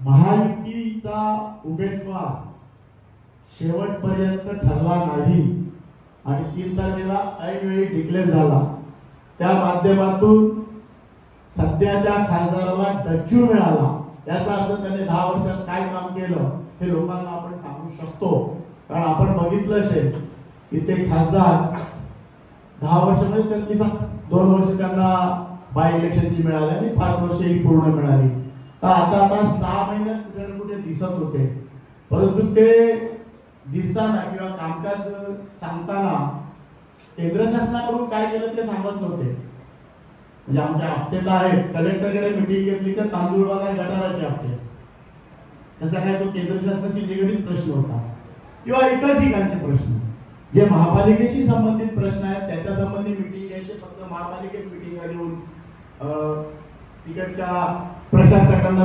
महायुतीचा उमेदवार शेवटपर्यंत ठरला नाही आणि 3 तारखेला ऐनवेळी डिक्लेअर झाला। त्या माध्यमातून सध्याच्या खासदाराला डच्चू मिळाला। याचा अर्थ त्याने 10 वर्षात काय काम केलं हे लोकांना आपण सांगू शकतो। कारण आपण बघितलं असेल की ते खासदार 10 वर्षामध्ये त्यांनी 2 वर्ष त्यांना बाय इलेक्शनची मिळाली आणि 5 वर्ष ही पूर्ण मिळाली। तर आता 6 महिन्यात कुठे ना कुठे दिसत होते, परंतु ते दिसताना किंवा कामकाज सांगताना केंद्र शासनाकडून काय केलं ते सांगत नव्हते। म्हणजे आमच्या हप्तेला आहे कलेक्टरकडे मीटिंग घेतली तर तांदूळ बघा गटाराचे हप्ते, तसा काय तो केंद्र शासनाशी निगडीत प्रश्न होता किंवा इतर ठिकाणचे प्रश्न जे महापालिकेशी संबंधित प्रश्न आहेत त्याच्या संबंधी मीटिंग घ्यायचे। फक्त महापालिकेत मीटिंग घेऊन तिकडच्या प्रशासकांना